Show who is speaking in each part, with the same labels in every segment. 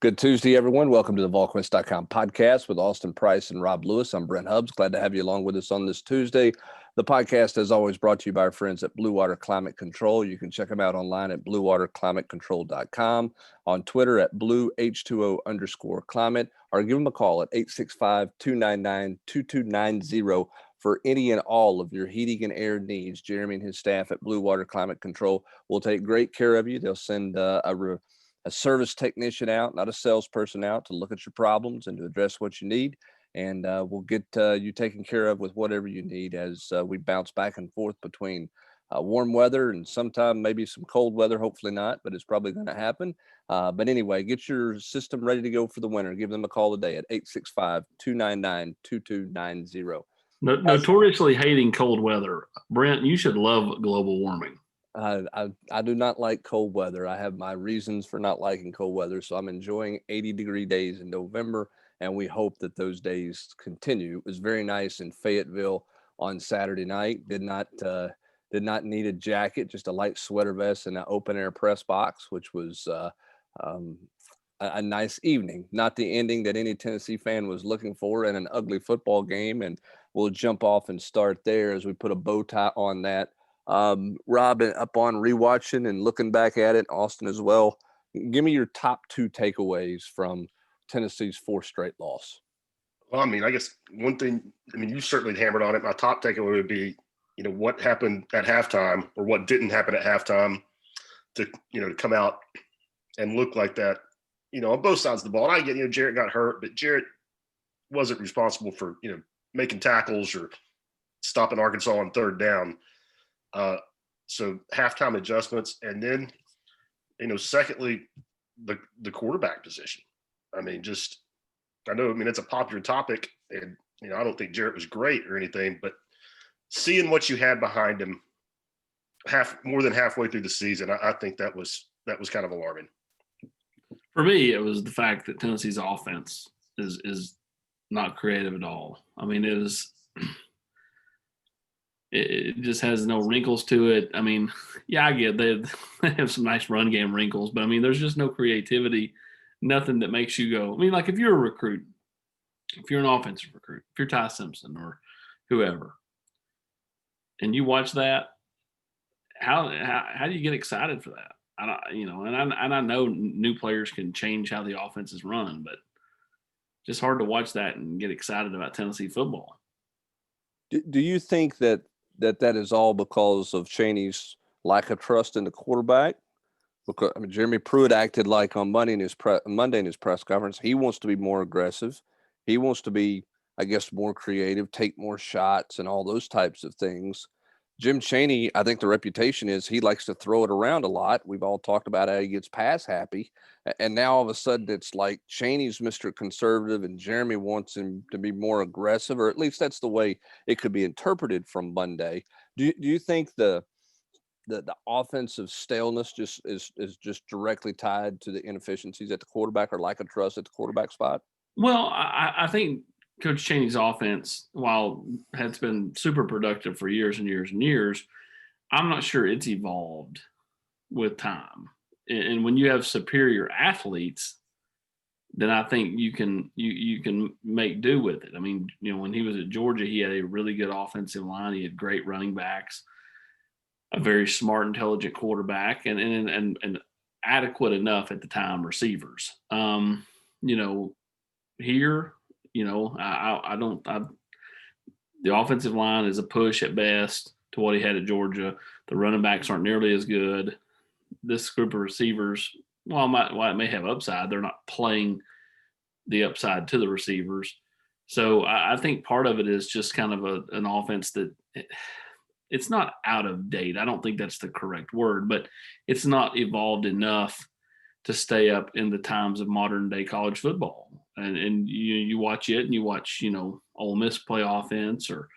Speaker 1: Good Tuesday, everyone. Welcome to the Volquest.com podcast with Austin Price and Rob Lewis. I'm Brent Hubbs. Glad to have you along with us on this Tuesday. The podcast, as always, brought to you by our friends at Blue Water Climate Control. You can check them out online at bluewaterclimatecontrol.com, on Twitter at blueh2o_climate, or give them a call at 865-299-2290 for any and all of your heating and air needs. Jeremy and his staff at Blue Water Climate Control will take great care of you. They'll send a service technician out, not a salesperson out, to look at your problems and to address what you need. And we'll get you taken care of with whatever you need as we bounce back and forth between warm weather and sometime maybe some cold weather. Hopefully not, but it's probably going to happen. But anyway, get your system ready to go for the winter. Give them a call today at 865-299-2290.
Speaker 2: Notoriously hating cold weather. Brent, you should love global warming.
Speaker 1: I do not like cold weather. I have my reasons for not liking cold weather. So I'm enjoying 80-degree days in November, and we hope that those days continue. It was very nice in Fayetteville on Saturday night. Did not need a jacket, just a light sweater vest and an open air press box, which was a nice evening. Not the ending that any Tennessee fan was looking for in an ugly football game. And we'll jump off and start there as we put a bow tie on that. Rob, up on rewatching and looking back at it, Austin as well, give me your top two takeaways from Tennessee's fourth straight loss.
Speaker 3: Well, I guess one thing, you certainly hammered on it. My top takeaway would be, what happened at halftime or what didn't happen at halftime to come out and look like that, on both sides of the ball. And I get, Jarrett got hurt, but Jarrett wasn't responsible for, making tackles or stopping Arkansas on third down. So halftime adjustments, and then, secondly, the quarterback position. I know it's a popular topic, and, I don't think Jarrett was great or anything, but seeing what you had behind him more than halfway through the season, I think that was kind of alarming.
Speaker 2: For me, it was the fact that Tennessee's offense is not creative at all. It just has no wrinkles to it. I get they have some nice run game wrinkles, but there's just no creativity, nothing that makes you go. Like if you're a recruit, if you're an offensive recruit, if you're Ty Simpson or whoever, and you watch that, how do you get excited for that? I know new players can change how the offense is run, but just hard to watch that and get excited about Tennessee football.
Speaker 1: Do you think that is all because of Chaney's lack of trust in the quarterback? Because Jeremy Pruitt acted like on Monday in his press conference, he wants to be more aggressive. He wants to be, I guess, more creative, take more shots and all those types of things. Jim Chaney, I think the reputation is he likes to throw it around a lot. We've all talked about how he gets pass happy. And now all of a sudden it's like Chaney's Mr. Conservative and Jeremy wants him to be more aggressive, or at least that's the way it could be interpreted from Monday. Do you think the offensive staleness is just directly tied to the inefficiencies at the quarterback or lack of trust at the quarterback spot?
Speaker 2: Well, I think Coach Chaney's offense, while has been super productive for years and years and years, I'm not sure it's evolved with time. And when you have superior athletes, then I think you can make do with it. When he was at Georgia, he had a really good offensive line. He had great running backs, a very smart, intelligent quarterback, and adequate enough at the time receivers. Here, the offensive line is a push at best to what he had at Georgia. The running backs aren't nearly as good. This group of receivers, while it may have upside, they're not playing the upside to the receivers. So I think part of it is just kind of an offense that it's not out of date. I don't think that's the correct word, but it's not evolved enough to stay up in the times of modern day college football. And you watch it and you watch, Ole Miss play offense or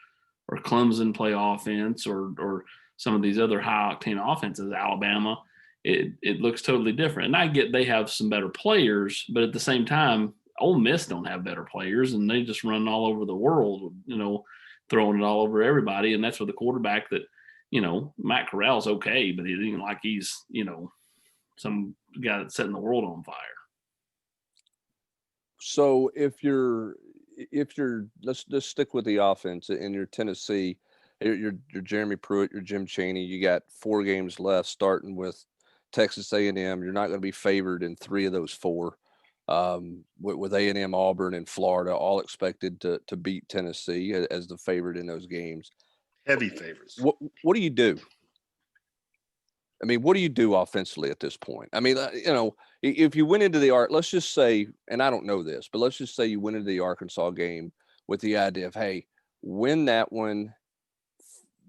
Speaker 2: Clemson play offense or some of these other high octane offenses, Alabama, it looks totally different. And I get they have some better players, but at the same time, Ole Miss don't have better players and they just run all over the world, throwing it all over everybody. And that's with a quarterback that, Matt Corral's okay, but it ain't like he's, some guy that's setting the world on fire.
Speaker 1: So if you're let's just stick with the offense in your Tennessee, your Jeremy Pruitt, your Jim Chaney. You got 4 games left, starting with Texas A&M. You're not going to be favored in 3 of those 4. With A&M, Auburn, and Florida, all expected to beat Tennessee as the favorite in those games.
Speaker 3: Heavy favorites.
Speaker 1: What do you do? I mean, what do you do offensively at this point? I mean, if you went into let's just say, and I don't know this, but let's just say you went into the Arkansas game with the idea of, hey, win that one,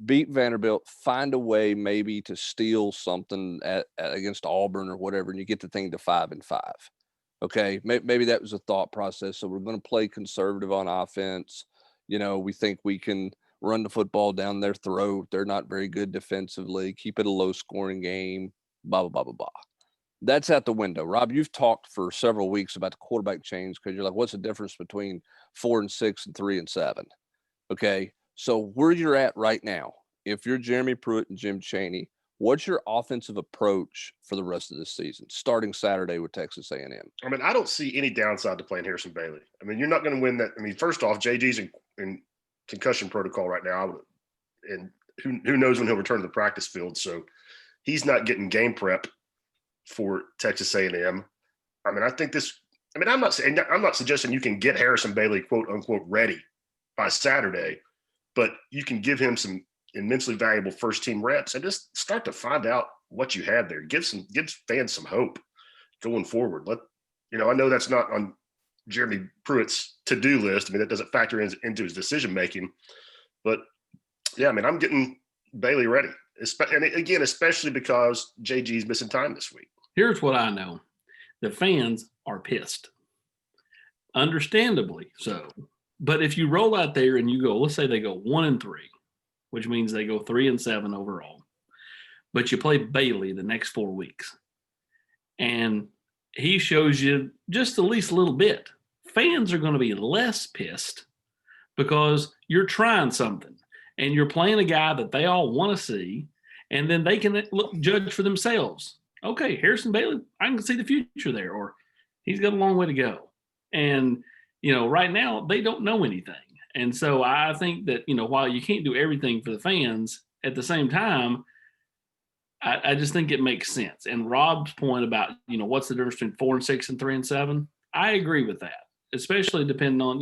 Speaker 1: beat Vanderbilt, find a way maybe to steal something against Auburn or whatever, and you get the thing to 5-5. Okay, maybe that was a thought process. So we're going to play conservative on offense. We think we can run the football down their throat. They're not very good defensively. Keep it a low-scoring game, blah, blah, blah, blah, blah. That's out the window. Rob, you've talked for several weeks about the quarterback change because you're like, what's the difference between 4-6 and 3-7? Okay, so where you're at right now, if you're Jeremy Pruitt and Jim Chaney, what's your offensive approach for the rest of this season, starting Saturday with Texas A&M?
Speaker 3: I mean, I don't see any downside to playing Harrison Bailey. I mean, you're not going to win that. I mean, first off, JG's in concussion protocol right now, and who knows when he'll return to the practice field. So he's not getting game prep for Texas A&M. I mean, I think this. I mean, I'm not suggesting you can get Harrison Bailey quote unquote ready by Saturday, but you can give him some immensely valuable first team reps and just start to find out what you have there. Give fans some hope going forward. I know that's not on Jeremy Pruitt's to-do list. I mean, that doesn't factor into his decision-making, but yeah, I mean, I'm getting Bailey ready. And again, especially because JG's missing time this week.
Speaker 2: Here's what I know. The fans are pissed. Understandably so. But if you roll out there and you go, let's say they go 1-3, which means they go 3-7 overall, but you play Bailey the next 4 weeks, and he shows you just at least a little bit, fans are going to be less pissed because you're trying something and you're playing a guy that they all want to see, and then they can judge for themselves. Okay, Harrison Bailey, I can see the future there, or he's got a long way to go. And, right now they don't know anything. And so I think that, while you can't do everything for the fans, at the same time, I just think it makes sense. And Rob's point about, what's the difference between 4-6 and 3-7? I agree with that, especially depending on,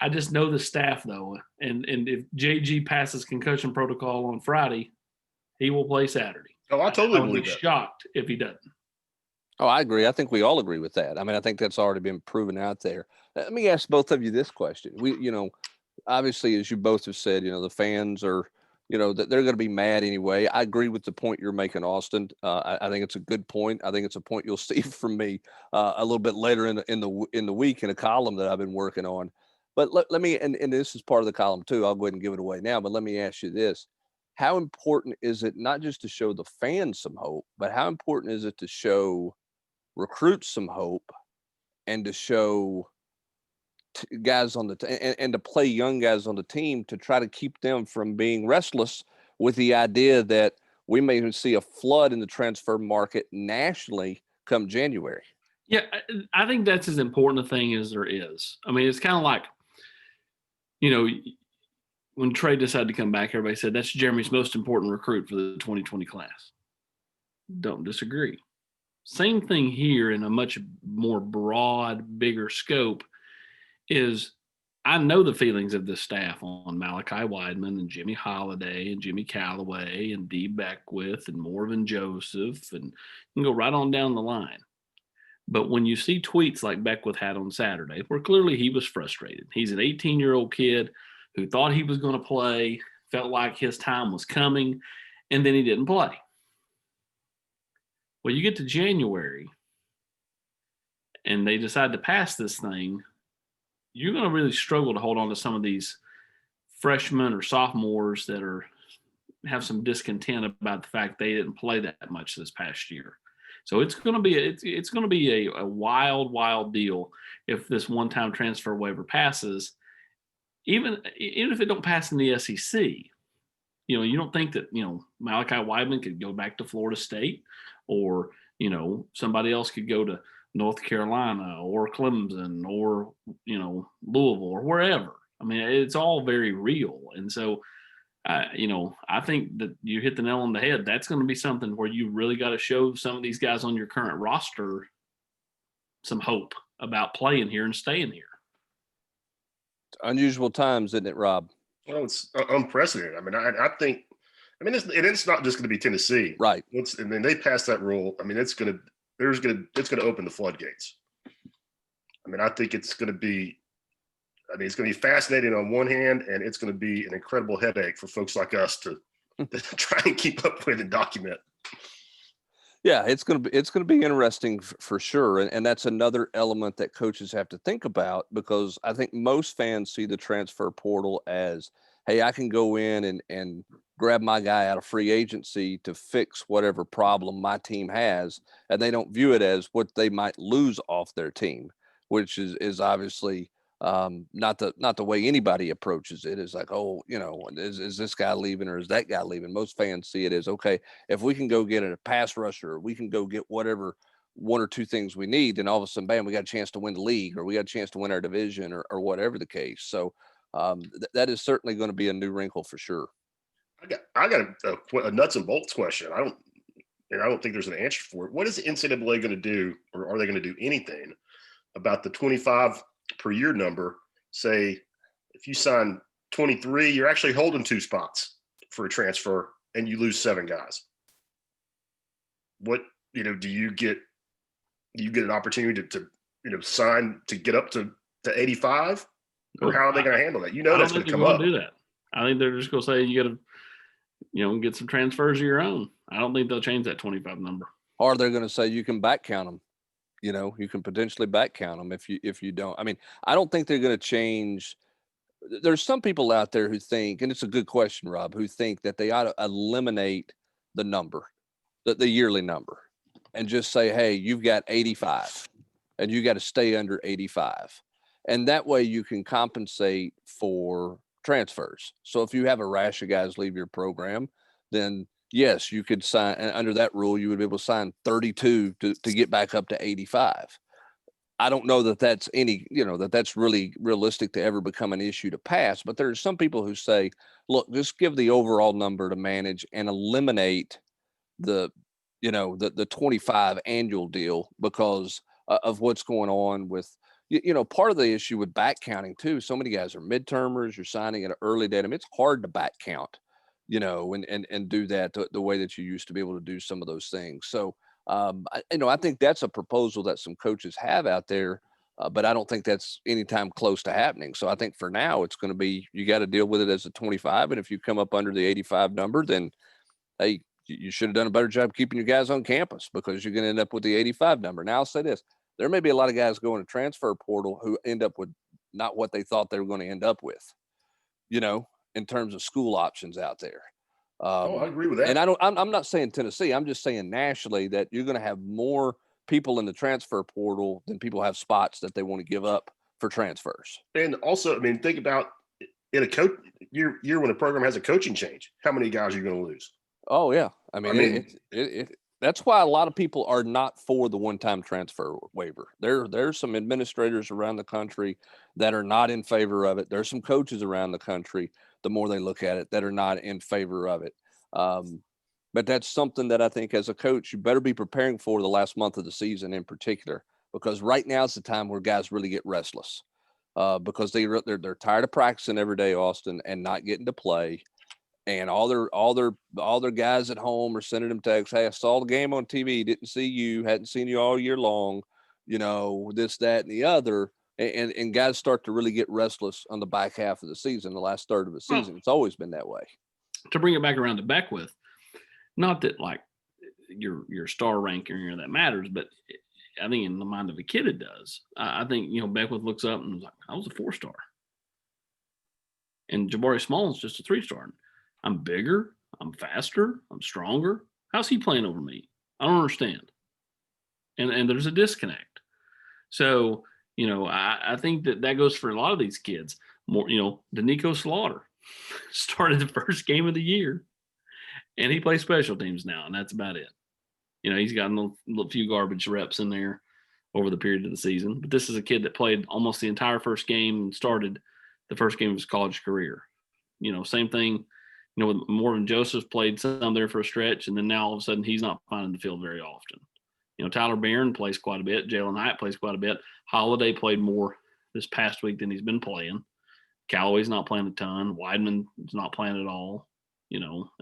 Speaker 2: I just know the staff though. And if JG passes concussion protocol on Friday, he will play Saturday.
Speaker 3: Oh, I totally
Speaker 2: would be
Speaker 3: believe that.
Speaker 2: Shocked if he doesn't.
Speaker 1: Oh, I agree. I think we all agree with that. I mean, I think that's already been proven out there. Let me ask both of you this question. Obviously, as you both have said, the fans are, that they're going to be mad anyway. I agree with the point you're making, Austin. I think it's a good point. I think it's a point you'll see from me a little bit later in the week in a column that I've been working on. But let me, and this is part of the column too. I'll go ahead and give it away now. But let me ask you this: how important is it not just to show the fans some hope, but how important is it to show recruits some hope and to show guys on the and to play young guys on the team to try to keep them from being restless with the idea that we may see a flood in the transfer market nationally come January?
Speaker 2: Yeah, I think that's as important a thing as there is. I mean, it's kind of like, when Trey decided to come back, everybody said that's Jeremy's most important recruit for the 2020 class. Don't disagree. Same thing here in a much more broad, bigger scope is I know the feelings of this staff on Malachi Weidman and Jimmy Holiday and Jimmy Callaway and Dee Beckwith and Morven Joseph, and you can go right on down the line. But when you see tweets like Beckwith had on Saturday, where clearly he was frustrated. He's an 18-year-old kid who thought he was going to play, felt like his time was coming, and then he didn't play. Well, you get to January and they decide to pass this thing, you're going to really struggle to hold on to some of these freshmen or sophomores that have some discontent about the fact they didn't play that much this past year. So it's going to be a wild deal if this one-time transfer waiver passes. Even if it don't pass in the SEC, you don't think that Malachi Weidman could go back to Florida State, or somebody else could go to North Carolina or Clemson or, Louisville or wherever. I mean, it's all very real. And so, I think that you hit the nail on the head. That's going to be something where you really got to show some of these guys on your current roster some hope about playing here and staying here.
Speaker 1: Unusual times, isn't it, Rob?
Speaker 3: Well, it's unprecedented. I mean, I think, it's not just going to be Tennessee,
Speaker 1: right?
Speaker 3: And then they pass that rule. I mean, it's going to open the floodgates. I mean, I think it's going to be fascinating on one hand, and it's going to be an incredible headache for folks like us to try and keep up with and document.
Speaker 1: Yeah, it's going to be interesting for sure. And that's another element that coaches have to think about, because I think most fans see the transfer portal as, hey, I can go in and grab my guy out of free agency to fix whatever problem my team has. And they don't view it as what they might lose off their team, which is obviously not the way anybody approaches it. Is like, oh, is this guy leaving or is that guy leaving? Most fans see it as, okay, if we can go get a pass rusher, or we can go get whatever one or two things we need, then all of a sudden, bam, we got a chance to win the league, or we got a chance to win our division, or whatever the case. So that is certainly going to be a new wrinkle for sure.
Speaker 3: I got a nuts and bolts question. I don't think there's an answer for it. What is the NCAA going to do, or are they going to do anything about the 25 per year number? Say if you sign 23, you're actually holding 2 spots for a transfer and you lose 7 guys. What, do you get an opportunity to sign to get up to 85? Or how are they going to handle that? That's going to come up.
Speaker 2: Do that. I think they're just going to say you got to, get some transfers of your own. I don't think they'll change that 25 number.
Speaker 1: Or they're going to say you can back count them. You can potentially back count them if you don't. I mean, I don't think they're going to change. There's some people out there who think, and it's a good question, Rob, who think that they ought to eliminate the number, the yearly number, and just say, hey, you've got 85 and you got to stay under 85. And that way you can compensate for transfers. So if you have a rash of guys leave your program, then yes, you could sign, and under that rule, you would be able to sign 32 to get back up to 85. I don't know that that's that's really realistic to ever become an issue to pass, but there's some people who say, look, just give the overall number to manage and eliminate the 25 annual deal because of what's going on with, part of the issue with back counting too. So many guys are midtermers, you're signing at an early date. I mean, it's hard to back count, and do that the way that you used to be able to do some of those things. So, I think that's a proposal that some coaches have out there, but I don't think that's anytime close to happening. So I think for now it's going to be, you got to deal with it as a 25. And if you come up under the 85 number, then, hey, you should have done a better job keeping your guys on campus, because you're going to end up with the 85 number. Now I'll say this, there may be a lot of guys going to transfer portal who end up with not what they thought they were going to end up with, in terms of school options out there.
Speaker 3: I agree with that.
Speaker 1: And I'm not saying Tennessee, I'm just saying nationally that you're going to have more people in the transfer portal than people have spots that they want to give up for transfers.
Speaker 3: And also, think about in a year when a program has a coaching change, how many guys are you going to lose?
Speaker 1: Oh yeah. That's why a lot of people are not for the one-time transfer waiver. There's some administrators around the country that are not in favor of it. There's some coaches around the country, the more they look at it, that are not in favor of it. But that's something that I think as a coach, you better be preparing for the last month of the season in particular, because right now is the time where guys really get restless because they're tired of practicing every day, Austin, and not getting to play. And all their guys at home are sending them texts. Hey, I saw the game on TV. Didn't see you. Hadn't seen you all year long. This, that, and the other. And guys start to really get restless on the back half of the season, the last third of the season. Well, it's always been that way.
Speaker 2: To bring it back around to Beckwith, not that like your star ranking that matters, but I think in the mind of a kid it does. I think Beckwith looks up and was like, I was a 4-star, and Jabari Small's just a 3-star. I'm bigger, I'm faster, I'm stronger. How's he playing over me? I don't understand. And there's a disconnect. So, I think that goes for a lot of these kids. More, Danico Slaughter started the first game of the year, and he plays special teams now, and that's about it. He's got a few garbage reps in there. over the period of the season. But this is a kid that played almost the entire first game and started the first game of his college career. Same thing, with Morgan Joseph played some there for a stretch, and then now all of a sudden he's not finding the field very often. Tyler Barron plays quite a bit. Jalen Hyatt plays quite a bit. Holiday played more this past week than he's been playing. Callaway's not playing a ton. Weidman's not playing at all,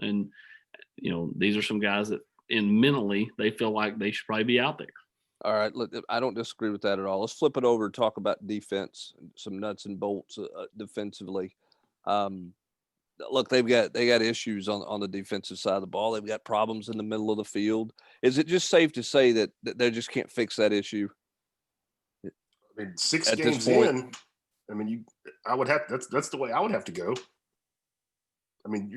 Speaker 2: and, these are some guys that mentally they feel like they should probably be out there.
Speaker 1: All right. Look, I don't disagree with that at all. Let's flip it over and talk about defense, some nuts and bolts defensively. Look, they got issues on the defensive side of the ball. They've got problems in the middle of the field. Is it just safe to say that they just can't fix that issue?
Speaker 3: I mean, 6 games in, I mean, I would have, that's the way I would have to go. I mean,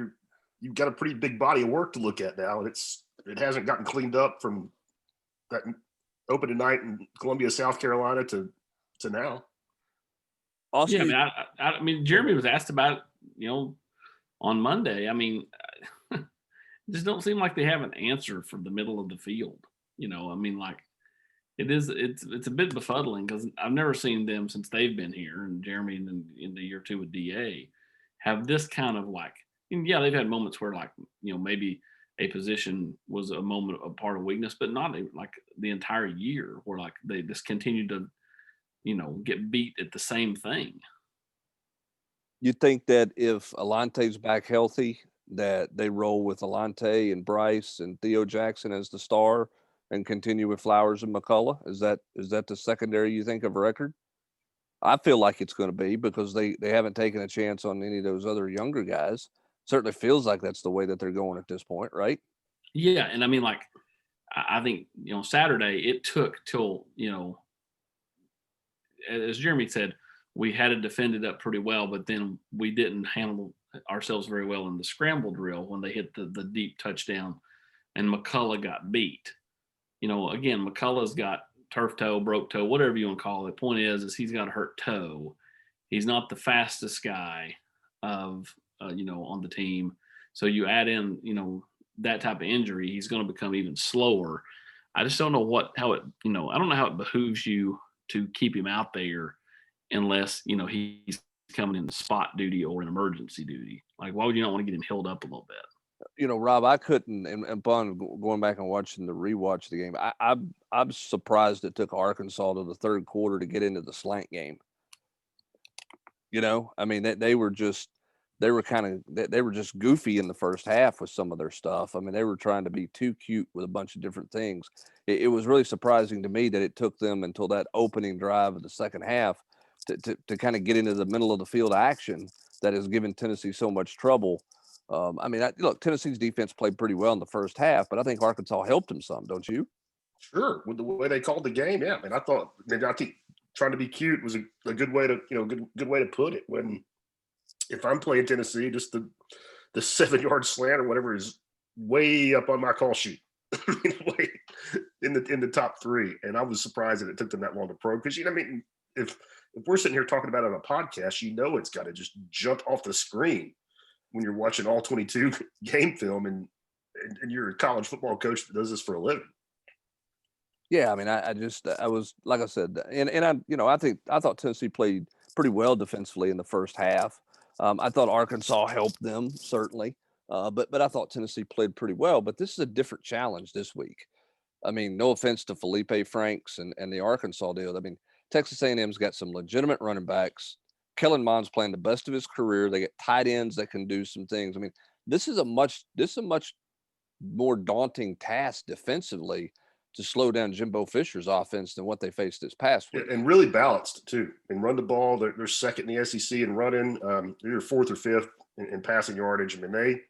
Speaker 3: you've got a pretty big body of work to look at now. And it hasn't gotten cleaned up from that opening night in Columbia, South Carolina to now.
Speaker 2: Austin, yeah, I mean, Jeremy was asked about it, on Monday. I mean, just don't seem like they have an answer for the middle of the field. I mean, like it's a bit befuddling because I've never seen them since they've been here, and Jeremy in the year 2 with DA have this kind of like, and yeah, they've had moments where like, maybe a position was a part of weakness, but not like the entire year where like they just continue to, get beat at the same thing.
Speaker 1: You think that if Alante's back healthy, that they roll with Alante and Bryce and Theo Jackson as the star and continue with Flowers and McCullough? Is that the secondary you think of record? I feel like it's going to be because they haven't taken a chance on any of those other younger guys. Certainly feels like that's the way that they're going at this point, right?
Speaker 2: Yeah, and I mean, like, I think, Saturday it took till, as Jeremy said, we had it defended up pretty well, but then we didn't handle ourselves very well in the scramble drill when they hit the deep touchdown and McCullough got beat. Again, McCullough's got turf toe, broke toe, whatever you want to call it. The point is he's got a hurt toe. He's not the fastest guy of, on the team. So you add in, that type of injury, he's going to become even slower. I just don't know I don't know how it behooves you to keep him out there unless, he's coming in spot duty or an emergency duty. Like, why would you not want to get him healed up a little bit?
Speaker 1: Rob, I couldn't, and upon going back and watching the rewatch of the game, I'm surprised it took Arkansas to the third quarter to get into the slant game. I mean, they were just goofy in the first half with some of their stuff. I mean, they were trying to be too cute with a bunch of different things. It was really surprising to me that it took them until that opening drive of the second half to kind of get into the middle of the field action that has given Tennessee so much trouble. I mean, look, Tennessee's defense played pretty well in the first half, but I think Arkansas helped them some, don't you?
Speaker 3: Sure, with the way they called the game, yeah. I mean, I think trying to be cute was a good way to, good way to put it. When if I'm playing Tennessee, just the 7-yard slant or whatever is way up on my call sheet, way in the top 3. And I was surprised that it took them that long to probe because I mean, if we're sitting here talking about it on a podcast, it's got to just jump off the screen when you're watching all 22 game film and you're a college football coach that does this for a living.
Speaker 1: Yeah, I mean, I was, like I said, and I thought Tennessee played pretty well defensively in the first half. I thought Arkansas helped them certainly, but I thought Tennessee played pretty well. But this is a different challenge this week. I mean, no offense to Felipe Franks and the Arkansas deal. I mean, Texas A&M's got some legitimate running backs. Kellen Mond's playing the best of his career. They get tight ends that can do some things. I mean, this is a much more daunting task defensively to slow down Jimbo Fisher's offense than what they faced this past week.
Speaker 3: And really balanced too. And run the ball, they're second in the SEC in running. They're 4th or 5th in passing yardage. I mean,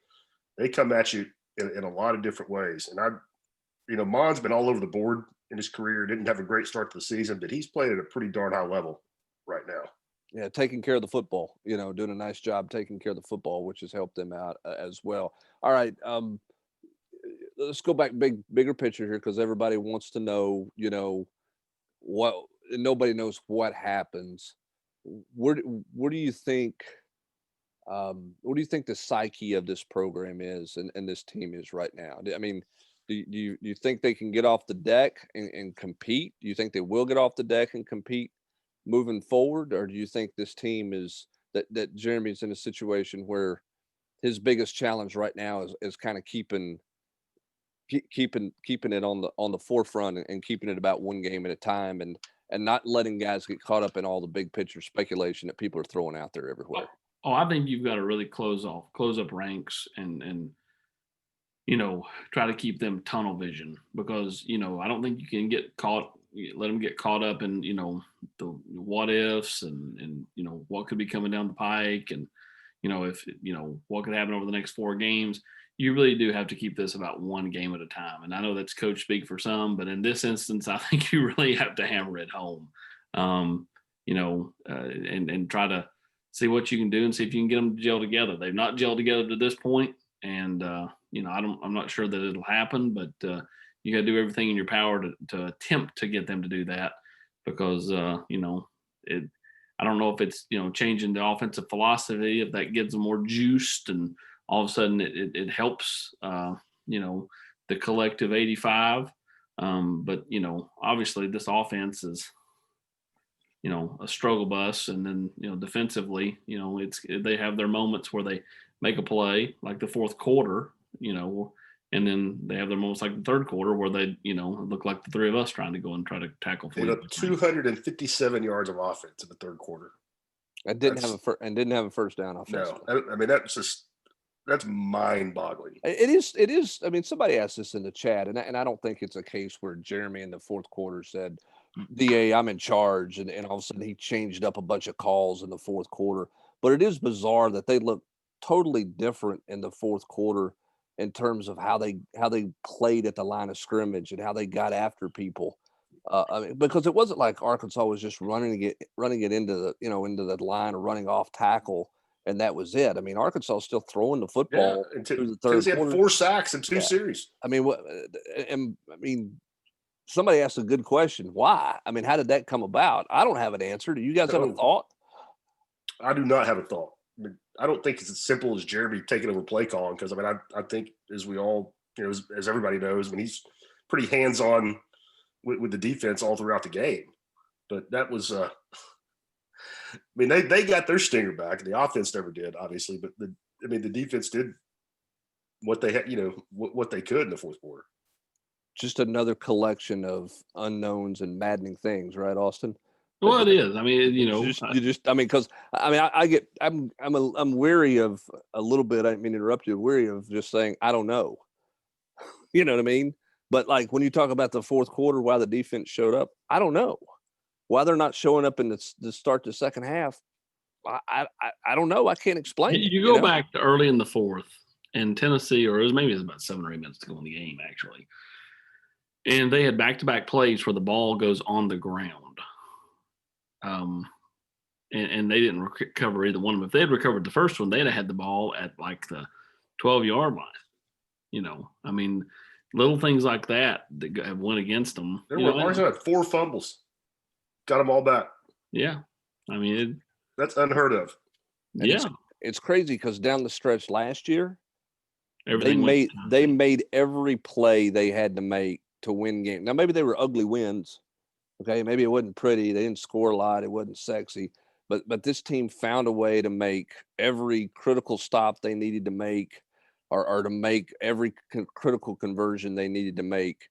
Speaker 3: they come at you in a lot of different ways. And Mond's been all over the board in his career. Didn't have a great start to the season, but he's played at a pretty darn high level right now.
Speaker 1: Yeah, taking care of the football, doing a nice job taking care of the football, which has helped them out as well. All right, let's go back bigger picture here because everybody wants to know, what nobody knows what happens. Where do you think what do you think the psyche of this program is and this team is right now? I mean, Do you think they can get off the deck and compete? Do you think they will get off the deck and compete moving forward, or do you think this team is that Jeremy's in a situation where his biggest challenge right now is kind of keeping it on the forefront and keeping it about one game at a time and not letting guys get caught up in all the big picture speculation that people are throwing out there everywhere?
Speaker 2: Oh, I think you've got to really close up ranks and try to keep them tunnel vision, because I don't think you can let them get caught up in the what ifs and what could be coming down the pike, and if what could happen over the next 4 games. You really do have to keep this about one game at a time. And I know that's coach speak for some, but in this instance, I think you really have to hammer it home, and try to see what you can do and see if you can get them to gel together. They've not gelled together to this point, and I'm not sure that it'll happen, but you got to do everything in your power to attempt to get them to do that, because I don't know if it's changing the offensive philosophy, if that gets them more juiced and all of a sudden it helps the collective 85. But obviously this offense is a struggle bus, and then defensively they have their moments where they make a play like the fourth quarter, and then they have their moments like the third quarter where they look like the three of us trying to go and try to tackle.
Speaker 3: They had 257 yards of offense in the third quarter.
Speaker 1: And didn't have a first down offensively.
Speaker 3: No, I mean that's mind-boggling.
Speaker 1: It is. I mean, somebody asked this in the chat, and I don't think it's a case where Jeremy in the fourth quarter said, "DA, I'm in charge," and all of a sudden he changed up a bunch of calls in the fourth quarter. But it is bizarre that they look totally different in the fourth quarter in terms of how they played at the line of scrimmage and how they got after people. I mean, because it wasn't like Arkansas was just running it into the line or running off tackle, and that was it. I mean, Arkansas is still throwing the football through the third quarter.
Speaker 3: Had 4 sacks in 2 series.
Speaker 1: I mean, somebody asked a good question. Why? I mean, how did that come about? I don't have an answer. Do you guys have a thought?
Speaker 3: I do not have a thought. I mean, I don't think it's as simple as Jeremy taking over play calling, because I mean, I think, as we all, as everybody knows, I mean, he's pretty hands-on with the defense all throughout the game. But that was I mean, they got their stinger back. The offense never did, obviously, but the defense did what they had, what they could in the fourth quarter.
Speaker 1: Just another collection of unknowns and maddening things, right, Austin?
Speaker 2: Well, it is. I mean,
Speaker 1: because I'm weary of a little bit. I didn't mean to interrupt you. Weary of just saying I don't know. You know what I mean? But like when you talk about the fourth quarter, why the defense showed up, I don't know. Why they're not showing up in the start the second half, I don't know. I can't explain.
Speaker 2: You go back to early in the fourth, and Tennessee, or it was about 7 or 8 minutes to go in the game actually, and they had back-to-back plays where the ball goes on the ground. And they didn't recover either one of them. If they had recovered the first one, they'd have had the ball at like the 12-yard line. I mean, little things like that have went against them.
Speaker 3: Arkansas had 4 fumbles, got them all back.
Speaker 2: Yeah, I mean
Speaker 3: that's unheard of.
Speaker 1: And it's crazy because down the stretch last year, they made every play they had to make to win games. Now maybe they were ugly wins. Okay, maybe it wasn't pretty. They didn't score a lot. It wasn't sexy. But this team found a way to make every critical stop they needed to make, or to make every critical conversion they needed to make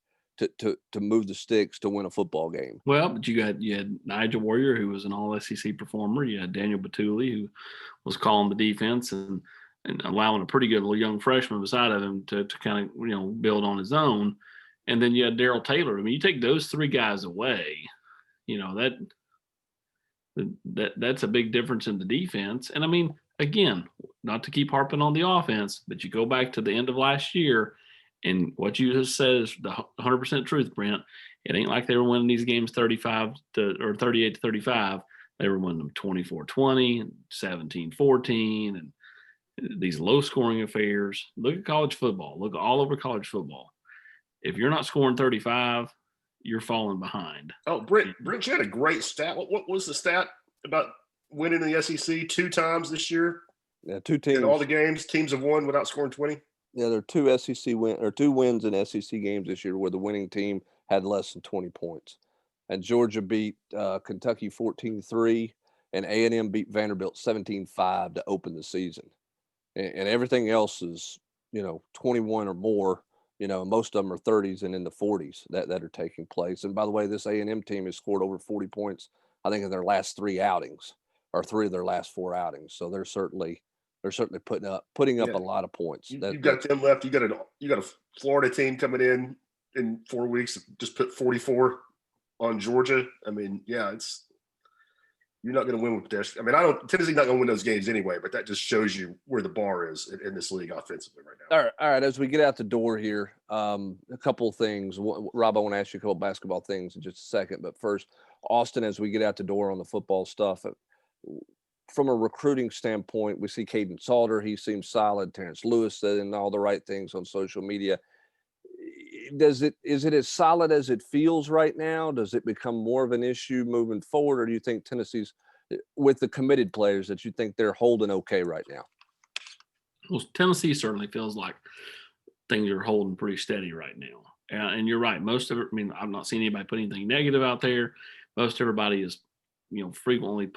Speaker 1: to move the sticks to win a football game.
Speaker 2: Well, but you had Nigel Warrior, who was an all-SEC performer. You had Daniel Batuli, who was calling the defense and allowing a pretty good little young freshman beside of him to kind of build on his own. And then you had Darrell Taylor. I mean, you take those 3 guys away, that's a big difference in the defense. And I mean, again, not to keep harping on the offense, but you go back to the end of last year, and what you just said is the 100% truth, Brent. It ain't like they were winning these games 38-35. They were winning them 24-20 and 17-14, and these low-scoring affairs. Look at college football. Look all over college football. If you're not scoring 35, you're falling behind.
Speaker 3: Oh, Brent, you had a great stat. What was the stat about winning the SEC 2 times this year?
Speaker 1: Yeah, 2 teams.
Speaker 3: In all the games, teams have won without scoring 20.
Speaker 1: Yeah, there are two wins in SEC games this year where the winning team had less than 20 points. And Georgia beat Kentucky 14-3, and A&M beat Vanderbilt 17-5 to open the season. And everything else is, 21 or more. Most of them are 30s and in the 40s that are taking place. And by the way, this A&M team has scored over 40 points, I think, in their last three outings, or three of their last four outings. So they're certainly putting up a lot of points.
Speaker 3: You've got them left. You got a Florida team coming in 4 weeks. Just put 44 on Georgia. I mean, yeah, you're not going to win with this. I mean, Tennessee's not going to win those games anyway. But that just shows you where the bar is in this league offensively right now.
Speaker 1: All right. As we get out the door here, a couple of things. Rob, I want to ask you a couple of basketball things in just a second. But first, Austin, as we get out the door on the football stuff, from a recruiting standpoint, we see Caden Salter. He seems solid. Terrence Lewis saying all the right things on social media. Is it as solid as it feels right now? Does it become more of an issue moving forward? Or do you think Tennessee's, with the committed players, that you think they're holding okay right now?
Speaker 2: Well, Tennessee certainly feels like things are holding pretty steady right now. And you're right. Most of it, I mean, I've not seen anybody put anything negative out there. Most everybody is, frequently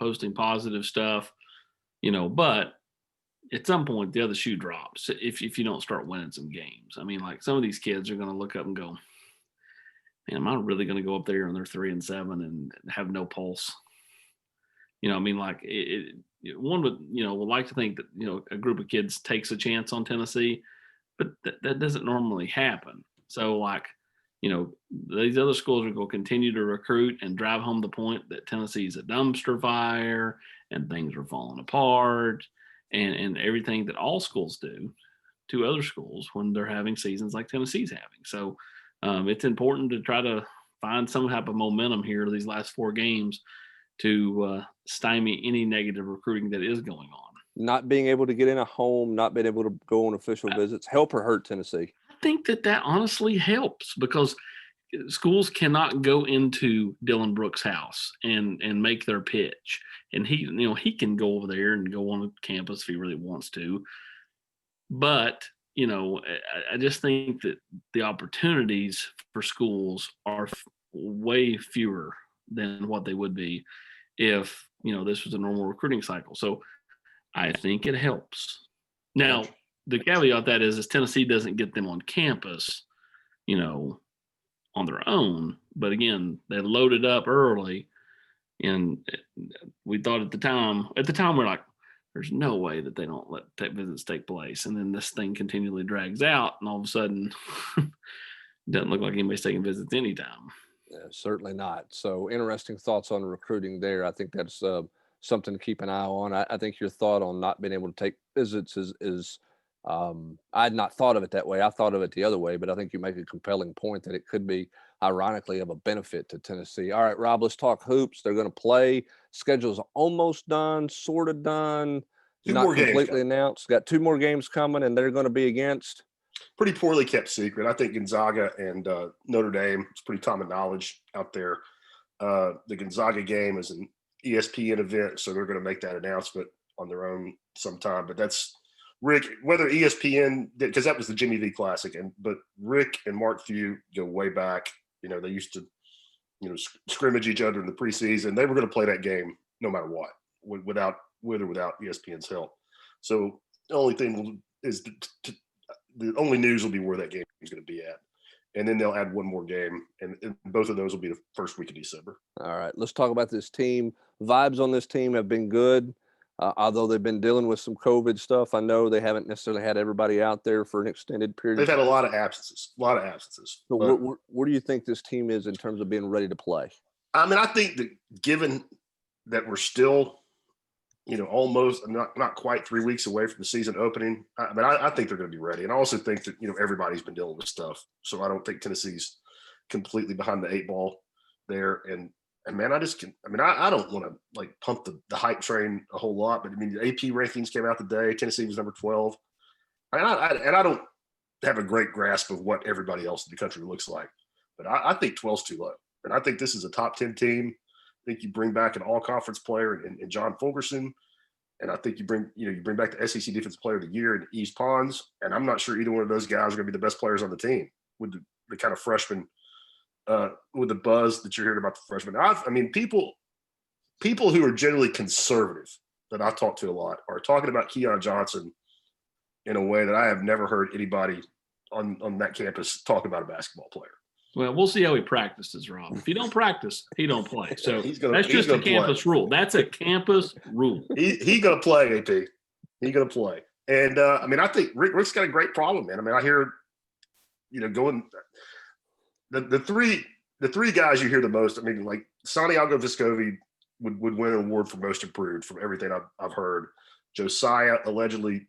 Speaker 2: posting positive stuff, but at some point the other shoe drops if you don't start winning some games. I mean, like, some of these kids are going to look up and go, man, am I really going to go up there and they're 3-7 and have no pulse? I mean, like, one would like to think that, a group of kids takes a chance on Tennessee, but that doesn't normally happen. So, like, these other schools are going to continue to recruit and drive home the point that Tennessee's a dumpster fire and things are falling apart and everything that all schools do to other schools when they're having seasons like Tennessee's having. So it's important to try to find some type of momentum here these last four games to stymie any negative recruiting that is going on.
Speaker 1: Not being able to get in a home, not being able to go on official visits, help or hurt Tennessee?
Speaker 2: I think that honestly helps, because schools cannot go into Dylan Brooks' house and make their pitch. And he can go over there and go on campus if he really wants to. But, I just think that the opportunities for schools are way fewer than what they would be if, this was a normal recruiting cycle. So I think it helps. Now, the caveat that is Tennessee doesn't get them on campus, on their own. But again, they loaded up early, and we thought at the time we're like, there's no way that they don't let visits take place. And then this thing continually drags out, and all of a sudden doesn't look like anybody's taking visits anytime.
Speaker 1: Yeah, certainly not. So interesting thoughts on recruiting there. I think that's something to keep an eye on. I think your thought on not being able to take visits is I had not thought of it that way. I thought of it the other way, but I think you make a compelling point that it could be, ironically, of a benefit to Tennessee. All right, Rob, let's talk hoops. They're going to play. Schedule's almost done, sort of done, not completely announced. Got two more games coming, and they're going to be against?
Speaker 3: Pretty poorly kept secret. I think Gonzaga and Notre Dame, it's pretty common knowledge out there. The Gonzaga game is an ESPN event, so they're going to make that announcement on their own sometime. But that's Rick, whether ESPN did, because that was the Jimmy V Classic, but Rick and Mark Few go way back. They used to, scrimmage each other in the preseason. They were going to play that game no matter what, with or without ESPN's help. So the only thing is the only news will be where that game is going to be at. And then they'll add one more game, and both of those will be the first week of December.
Speaker 1: All right, let's talk about this team. Vibes on this team have been good, although they've been dealing with some COVID stuff. I know they haven't necessarily had everybody out there for an extended period.
Speaker 3: They've had a lot of absences.
Speaker 1: So where do you think this team is in terms of being ready to play?
Speaker 3: I mean, I think that given that we're still, almost not quite 3 weeks away from the season opening, I think they're going to be ready. And I also think that, everybody's been dealing with stuff. So I don't think Tennessee's completely behind the eight ball there. And man, I don't want to pump the hype train a whole lot, but the AP rankings came out today. Tennessee was number 12. And I don't have a great grasp of what everybody else in the country looks like, but I think 12's too low. And I think this is a top 10 team. I think you bring back an all-conference player in John Fulgerson. And I think you bring back the SEC Defensive Player of the Year in East Pons, and I'm not sure either one of those guys are going to be the best players on the team with the kind of freshman, with the buzz that you're hearing about the freshmen. I mean, people who are generally conservative that I talk to a lot are talking about Keon Johnson in a way that I have never heard anybody on that campus talk about a basketball player.
Speaker 2: Well, we'll see how he practices, Rob. If he don't practice, he don't play. So that's just a campus rule. That's a campus rule.
Speaker 3: He's going to play, AP. He's going to play. And, I mean, I think Rick's got a great problem, man. I mean, I hear, going the three guys you hear the most, I mean, like Santiago Vescovi would win an award for most improved from everything I've heard. Josiah allegedly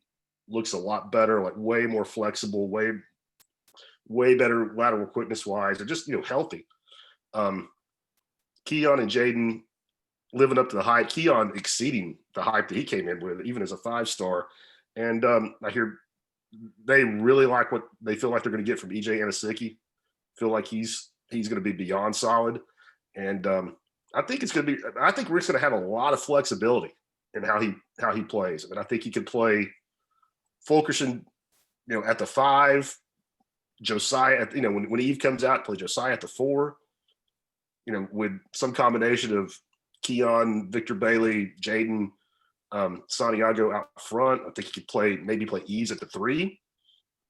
Speaker 3: looks a lot better, like way more flexible, way better lateral quickness wise, and just healthy. Keon and Jaden living up to the hype. Keon exceeding the hype that he came in with, even as a 5-star. And I hear they really like what they feel like they're going to get from EJ Anosike. Feel like he's going to be beyond solid. And I think Rick's going to have a lot of flexibility in how he plays. I mean, I think he could play Fulkerson, at the 5. Josiah, when Eve comes out, play Josiah at the 4, with some combination of Keon, Victor Bailey, Jaden, Santiago out front. I think he could maybe play Eves at the 3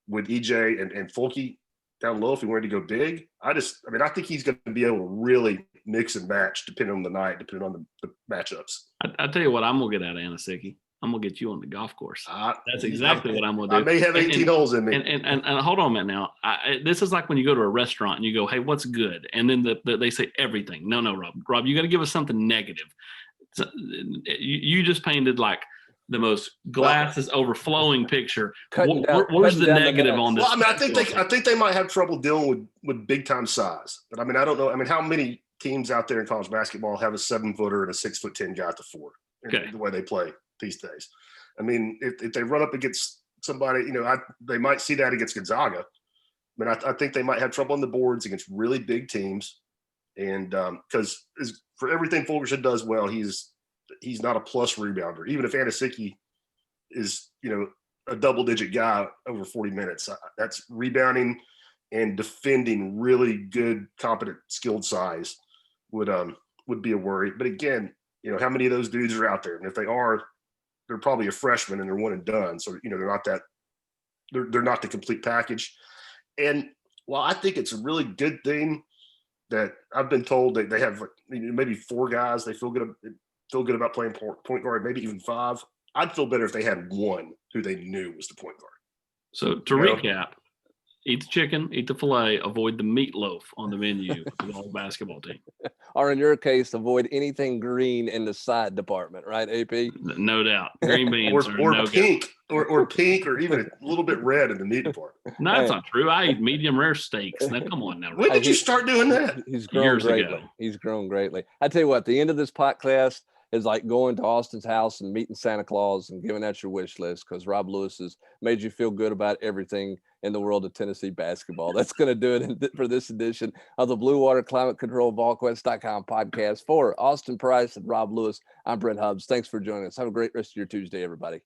Speaker 3: with EJ and Fulke down low if he wanted to go big. I think he's going to be able to really mix and match depending on the night, depending on the matchups.
Speaker 2: I tell you what, I'm going to get out of Anosike. I'm going to get you on the golf course. That's exactly what I'm going to do.
Speaker 3: I may have 18 holes in me.
Speaker 2: And hold on a minute now. This is like when you go to a restaurant and you go, hey, what's good? And then they say everything. No, Rob. Rob, you got to give us something negative. So, you just painted like the most glasses overflowing picture. Where's the negative on this?
Speaker 3: Well, I mean, I think they might have trouble dealing with big time size. But I mean, I don't know. I mean, how many teams out there in college basketball have a 7-footer and a 6'10" guy at the 4?
Speaker 2: Okay.
Speaker 3: The way they play these days. I mean, if they run up against somebody, they might see that against Gonzaga. I mean, I think they might have trouble on the boards against really big teams. And because for everything Fulkerson does well, he's not a plus rebounder. Even if Anosike is, a double-digit guy over 40 minutes, that's rebounding and defending really good, competent, skilled size would be a worry. But again, how many of those dudes are out there? And if they are, they're probably a freshman and they're one and done. So, they're not the complete package. And while I think it's a really good thing that I've been told that they have maybe 4 guys they feel good about playing point guard, maybe even 5. I'd feel better if they had 1 who they knew was the point guard.
Speaker 2: So to recap, eat the chicken, eat the filet, avoid the meatloaf on the menu for the whole basketball team.
Speaker 1: Or in your case, avoid anything green in the side department, right, AP?
Speaker 2: No doubt. Green beans
Speaker 3: or no pink, or pink, or even a little bit red in the meat department.
Speaker 2: No, that's not true. I eat medium rare steaks. Now, come on now.
Speaker 3: When did you start doing that?
Speaker 1: He's grown
Speaker 2: Years
Speaker 1: greatly.
Speaker 2: ago.
Speaker 1: He's grown greatly. I tell you what, the end of this podcast is like going to Austin's house and meeting Santa Claus and giving out your wish list, because Rob Lewis has made you feel good about everything in the world of Tennessee basketball. That's going to do it for this edition of the Blue Water Climate Control Volquest.com podcast. For Austin Price and Rob Lewis, I'm Brent Hubbs. Thanks for joining us. Have a great rest of your Tuesday, everybody.